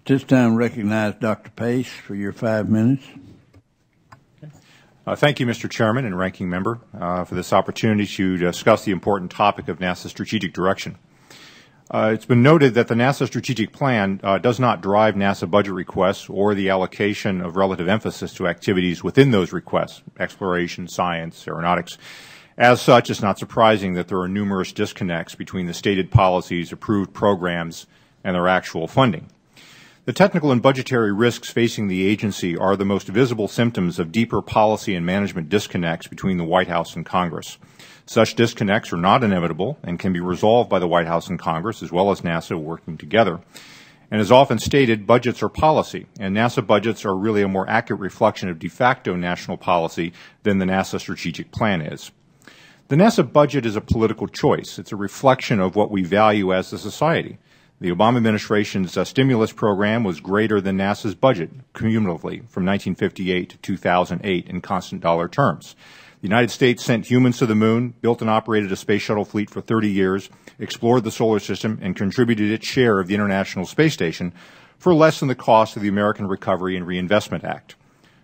This time recognize Dr. Pace for your 5 minutes. Thank you, Mr. Chairman and Ranking Member, for this opportunity to discuss the important topic of NASA's strategic direction. It's been noted that the NASA strategic plan does not drive NASA budget requests or the allocation of relative emphasis to activities within those requests, exploration, science, aeronautics. As such, it's not surprising that there are numerous disconnects between the stated policies, approved programs, and their actual funding. The technical and budgetary risks facing the agency are the most visible symptoms of deeper policy and management disconnects between the White House and Congress. Such disconnects are not inevitable and can be resolved by the White House and Congress as well as NASA working together. And as often stated, budgets are policy, and NASA budgets are really a more accurate reflection of de facto national policy than the NASA strategic plan is. The NASA budget is a political choice. It's a reflection of what we value as a society. The Obama administration's stimulus program was greater than NASA's budget cumulatively from 1958 to 2008 in constant dollar terms. The United States sent humans to the moon, built and operated a space shuttle fleet for 30 years, explored the solar system, and contributed its share of the International Space Station for less than the cost of the American Recovery and Reinvestment Act.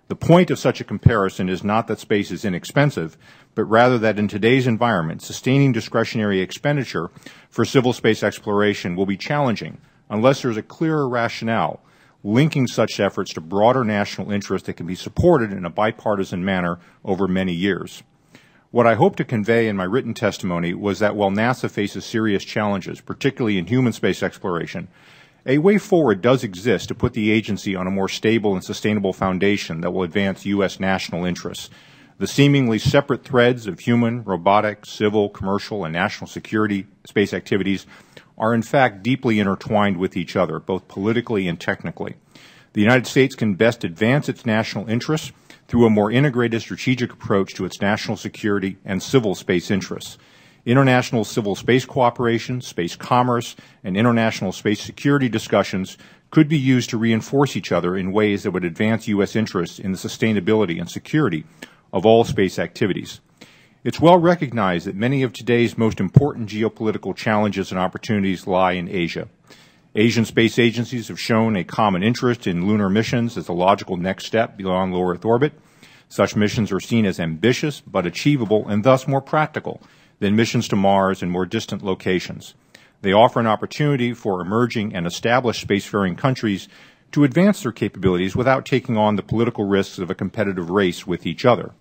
The point of such a comparison is not that space is inexpensive, but rather that in today's environment, sustaining discretionary expenditure for civil space exploration will be challenging unless there is a clearer rationale linking such efforts to broader national interests that can be supported in a bipartisan manner over many years. What I hope to convey in my written testimony was that while NASA faces serious challenges, particularly in human space exploration, a way forward does exist to put the agency on a more stable and sustainable foundation that will advance U.S. national interests. The seemingly separate threads of human, robotic, civil, commercial, and national security space activities are in fact deeply intertwined with each other, both politically and technically. The United States can best advance its national interests through a more integrated strategic approach to its national security and civil space interests. International civil space cooperation, space commerce, and international space security discussions could be used to reinforce each other in ways that would advance U.S. interests in the sustainability and security of all space activities. It's well recognized that many of today's most important geopolitical challenges and opportunities lie in Asia. Asian space agencies have shown a common interest in lunar missions as a logical next step beyond low Earth orbit. Such missions are seen as ambitious but achievable and thus more practical than missions to Mars and more distant locations. They offer an opportunity for emerging and established spacefaring countries to advance their capabilities without taking on the political risks of a competitive race with each other.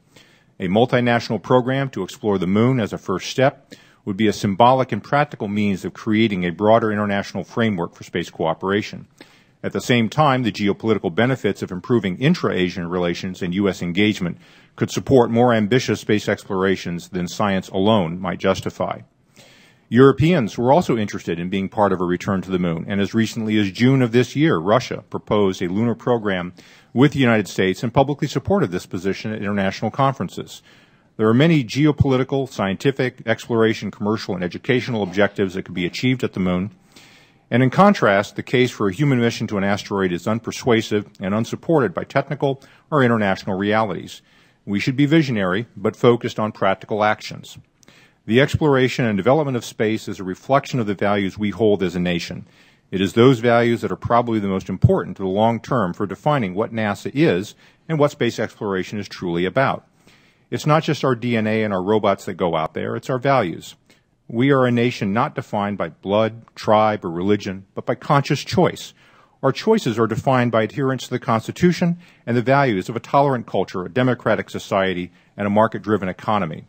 A multinational program to explore the moon as a first step would be a symbolic and practical means of creating a broader international framework for space cooperation. At the same time, the geopolitical benefits of improving intra-Asian relations and U.S. engagement could support more ambitious space explorations than science alone might justify. Europeans were also interested in being part of a return to the moon, and as recently as June of this year, Russia proposed a lunar program with the United States and publicly supported this position at international conferences. There are many geopolitical, scientific, exploration, commercial, and educational objectives that could be achieved at the moon. And in contrast, the case for a human mission to an asteroid is unpersuasive and unsupported by technical or international realities. We should be visionary, but focused on practical actions. The exploration and development of space is a reflection of the values we hold as a nation. It is those values that are probably the most important to the long term for defining what NASA is and what space exploration is truly about. It's not just our DNA and our robots that go out there, it's our values. We are a nation not defined by blood, tribe, or religion, but by conscious choice. Our choices are defined by adherence to the Constitution and the values of a tolerant culture, a democratic society, and a market-driven economy.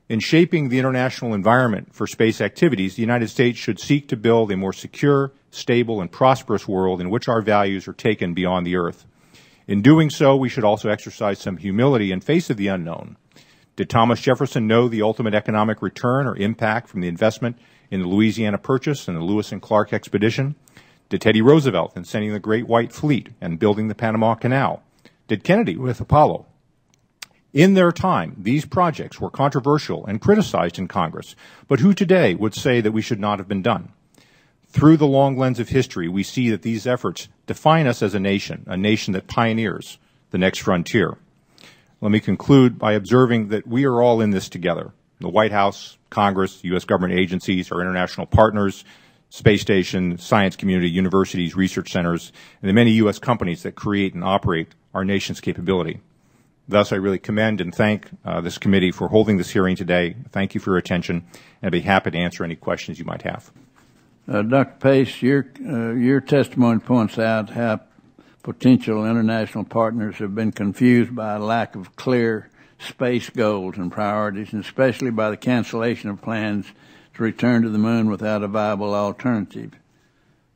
In shaping the international environment for space activities, the United States should seek to build a more secure, stable, and prosperous world in which our values are taken beyond the Earth. In doing so, we should also exercise some humility in face of the unknown. Did Thomas Jefferson know the ultimate economic return or impact from the investment in the Louisiana Purchase and the Lewis and Clark expedition? Did Teddy Roosevelt in sending the Great White Fleet and building the Panama Canal? Did Kennedy with Apollo? In their time, these projects were controversial and criticized in Congress, but who today would say that we should not have been done? Through the long lens of history, we see that these efforts define us as a nation that pioneers the next frontier. Let me conclude by observing that we are all in this together. The White House, Congress, U.S. government agencies, our international partners, space station, science community, universities, research centers, and the many U.S. companies that create and operate our nation's capability. Thus, I really commend and thank this committee for holding this hearing today. Thank you for your attention, and I'd be happy to answer any questions you might have. Dr. Pace, your testimony points out how potential international partners have been confused by a lack of clear space goals and priorities, and especially by the cancellation of plans to return to the moon without a viable alternative.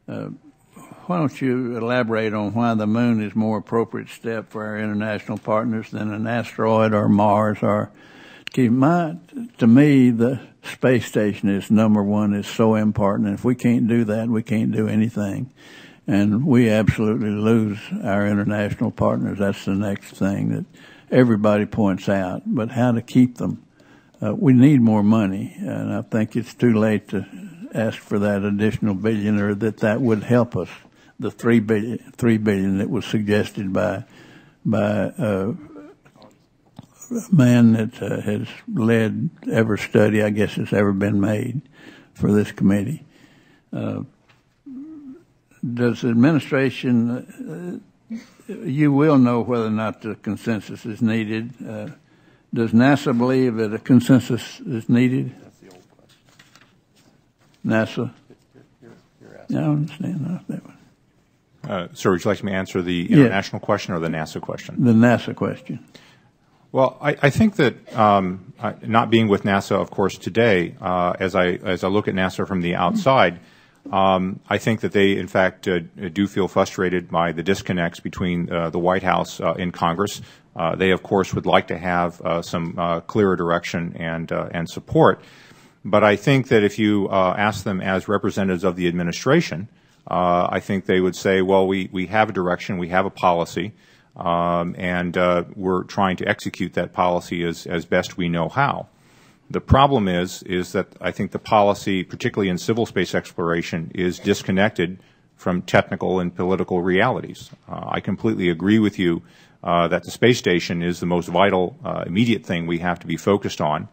Why don't you elaborate on why the moon is a more appropriate step for our international partners than an asteroid or Mars? Or to me, the space station is number one, is so important. And if we can't do that, we can't do anything. And we absolutely lose our international partners. That's the next thing that everybody points out. But how to keep them? We need more money, and I think it's too late to ask for that additional billion, or that would help us. The $3 billion that was suggested by a man that has led every study, I guess, that's ever been made for this committee. Does the administration, you will know whether or not the consensus is needed. Does NASA believe that a consensus is needed? That's the old question. NASA? You're I understand that one. Sir, would you like me to answer the international question or the NASA question? The NASA question. Well, I think that not being with NASA, of course, today, as I look at NASA from the outside, I think that they, in fact, do feel frustrated by the disconnects between the White House and Congress. They, of course, would like to have some clearer direction and support. But I think that if you ask them as representatives of the administration, I think they would say, well, we have a direction, we have a policy, and we're trying to execute that policy as best we know how. The problem is that I think the policy, particularly in civil space exploration, is disconnected from technical and political realities. I completely agree with you that the space station is the most vital, immediate thing we have to be focused on.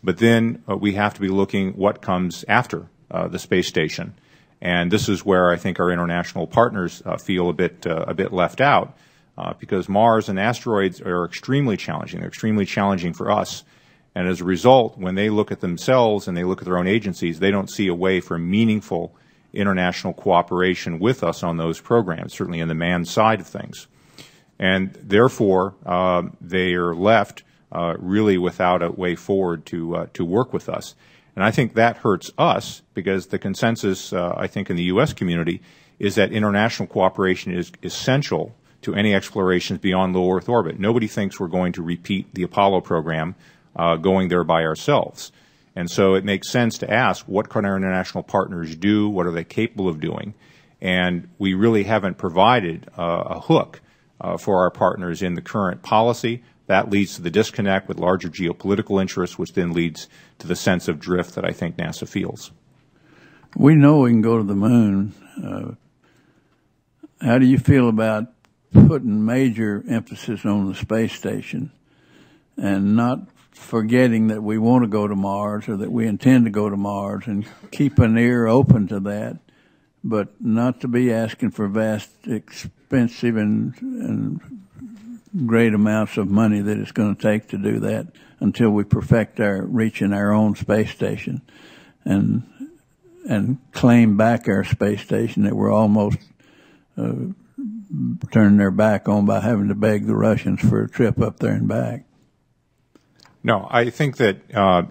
But then we have to be looking what comes after the space station. And this is where I think our international partners feel a bit left out, because Mars and asteroids are extremely challenging. They're extremely challenging for us. And as a result, when they look at themselves and they look at their own agencies, they don't see a way for meaningful international cooperation with us on those programs, certainly in the manned side of things. And therefore, they are left really without a way forward to work with us. And I think that hurts us, because the consensus, I think, in the U.S. community is that international cooperation is essential to any explorations beyond low Earth orbit. Nobody thinks we're going to repeat the Apollo program going there by ourselves. And so it makes sense to ask, what can our international partners do? What are they capable of doing? And we really haven't provided a hook for our partners in the current policy. That leads to the disconnect with larger geopolitical interests, which then leads to the sense of drift that I think NASA feels. We know we can go to the moon. How do you feel about putting major emphasis on the space station and not forgetting that we want to go to Mars, or that we intend to go to Mars, and keep an ear open to that, but not to be asking for vast, expensive, and great amounts of money that it's going to take to do that until we perfect our reaching our own space station and claim back our space station that we're almost turning their back on by having to beg the Russians for a trip up there and back. No, I think that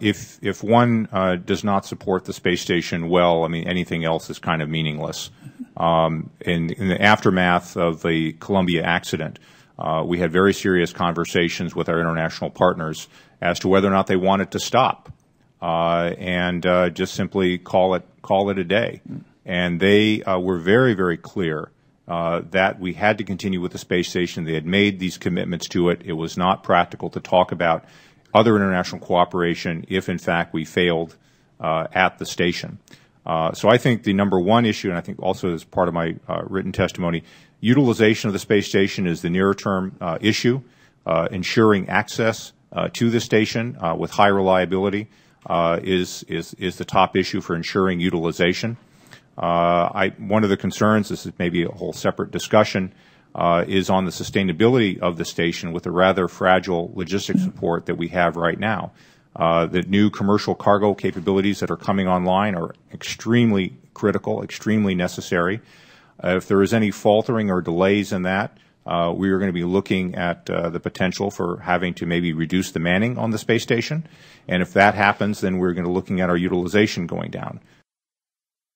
if one does not support the space station well, I mean, anything else is kind of meaningless. In the aftermath of the Columbia accident, we had very serious conversations with our international partners as to whether or not they wanted to stop and just simply call it a day. And they were very, very clear that we had to continue with the space station. They had made these commitments to it. It was not practical to talk about other international cooperation if, in fact, we failed at the station. So I think the number one issue, and I think also as part of my written testimony, utilization of the space station is the nearer-term issue. Ensuring access to the station with high reliability is the top issue for ensuring utilization. One of the concerns, this is maybe a whole separate discussion, is on the sustainability of the station with the rather fragile logistics support that we have right now. The new commercial cargo capabilities that are coming online are extremely critical, extremely necessary. If there is any faltering or delays in that, we are going to be looking at the potential for having to maybe reduce the manning on the space station. And if that happens, then we're going to be looking at our utilization going down.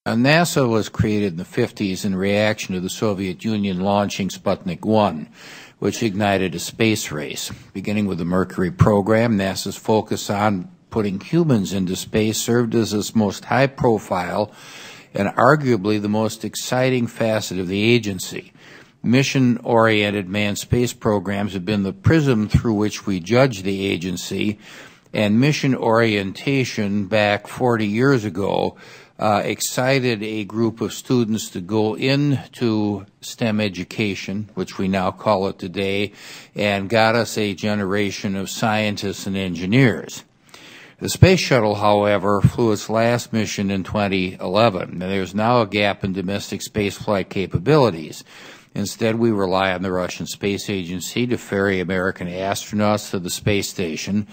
NASA was created in the 50s in reaction to the Soviet Union launching Sputnik 1, which ignited a space race. Beginning with the Mercury program, NASA's focus on putting humans into space served as its most high-profile and arguably the most exciting facet of the agency. Mission-oriented manned space programs have been the prism through which we judge the agency, and mission orientation back 40 years ago excited a group of students to go into STEM education, which we now call it today, and got us a generation of scientists and engineers. The Space Shuttle, however, flew its last mission in 2011, and there's now a gap in domestic spaceflight capabilities. Instead, we rely on the Russian Space Agency to ferry American astronauts to the space station.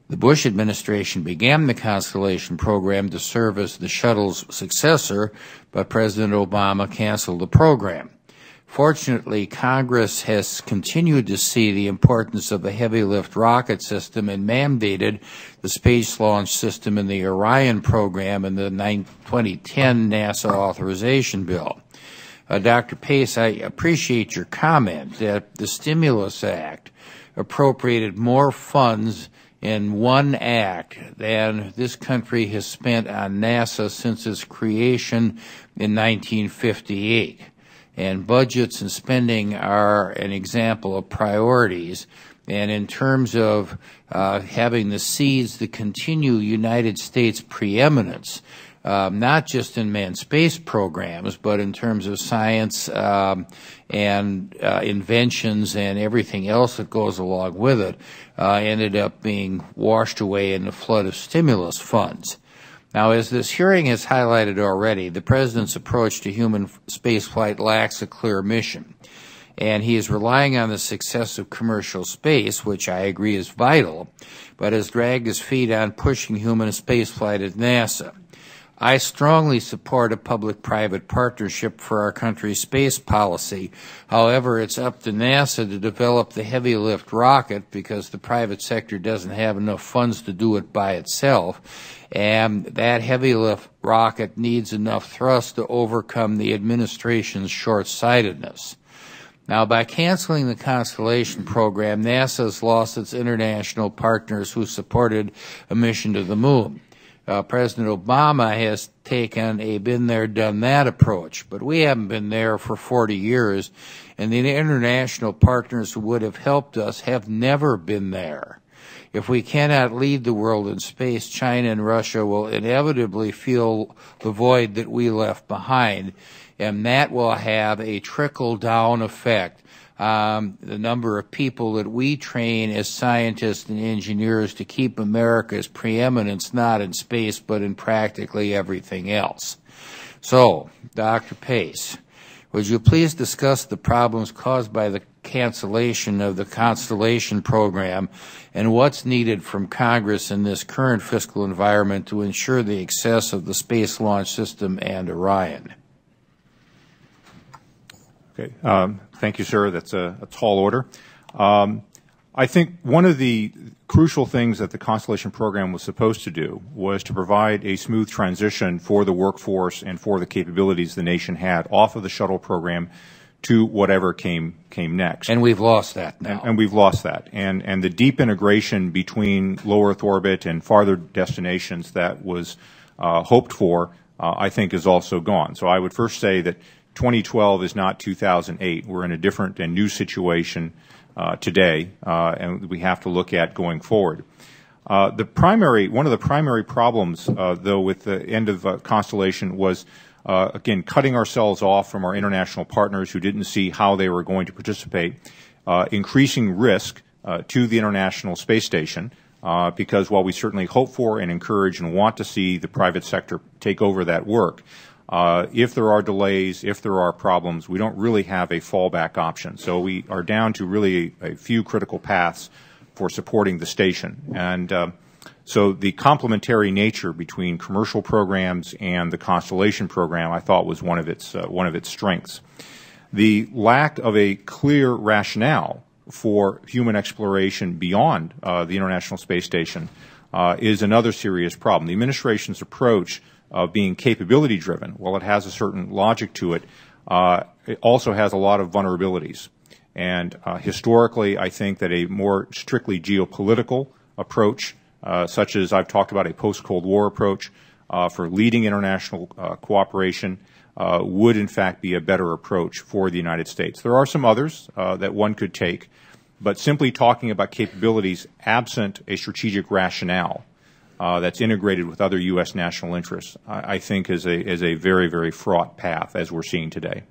The Bush administration began the Constellation program to serve as the shuttle's successor, but President Obama canceled the program. Fortunately, Congress has continued to see the importance of the heavy lift rocket system and mandated the Space Launch System in the Orion program in the 2010 NASA authorization bill. Dr. Pace, I appreciate your comment that the Stimulus Act appropriated more funds in one act than this country has spent on NASA since its creation in 1958. And budgets and spending are an example of priorities. And in terms of having the seeds to continue United States preeminence, not just in manned space programs, but in terms of science and inventions and everything else that goes along with it, ended up being washed away in a flood of stimulus funds. Now, as this hearing has highlighted already, the President's approach to human spaceflight lacks a clear mission, and he is relying on the success of commercial space, which I agree is vital, but has dragged his feet on pushing human spaceflight at NASA. I strongly support a public-private partnership for our country's space policy. However, it's up to NASA to develop the heavy-lift rocket because the private sector doesn't have enough funds to do it by itself. And that heavy-lift rocket needs enough thrust to overcome the administration's short-sightedness. Now, by canceling the Constellation program, NASA has lost its international partners who supported a mission to the moon. President Obama has taken a been-there, done-that approach, but we haven't been there for 40 years, and the international partners who would have helped us have never been there. If we cannot lead the world in space, China and Russia will inevitably feel the void that we left behind, and that will have a trickle-down effect on the number of people that we train as scientists and engineers to keep America's preeminence not in space but in practically everything else. So, Dr. Pace, would you please discuss the problems caused by the cancellation of the Constellation program and what's needed from Congress in this current fiscal environment to ensure the success of the Space Launch System and Orion? Okay. Thank you, sir. That's a tall order. I think one of the crucial things that the Constellation program was supposed to do was to provide a smooth transition for the workforce and for the capabilities the nation had off of the shuttle program to whatever came next. And we've lost that now. And we've lost that. And the deep integration between low Earth orbit and farther destinations that was hoped for, I think, is also gone. So I would first say that 2012 is not 2008. We're in a different and new situation today, and we have to look at going forward. One of the primary problems, though, with the end of Constellation was, again, cutting ourselves off from our international partners who didn't see how they were going to participate, increasing risk to the International Space Station, because while we certainly hope for and encourage and want to see the private sector take over that work, If there are delays, if there are problems, we don't really have a fallback option. So we are down to really a few critical paths for supporting the station. And so the complementary nature between commercial programs and the Constellation program, I thought, was one of its strengths. The lack of a clear rationale for human exploration beyond the International Space Station is another serious problem. The administration's approach of being capability driven, while it has a certain logic to it, it also has a lot of vulnerabilities. And historically, I think that a more strictly geopolitical approach, such as I've talked about a post-Cold War approach for leading international cooperation, would in fact be a better approach for the United States. There are some others that one could take, but simply talking about capabilities absent a strategic rationale that's integrated with other U.S. national interests, I think is a very, very fraught path, as we're seeing today.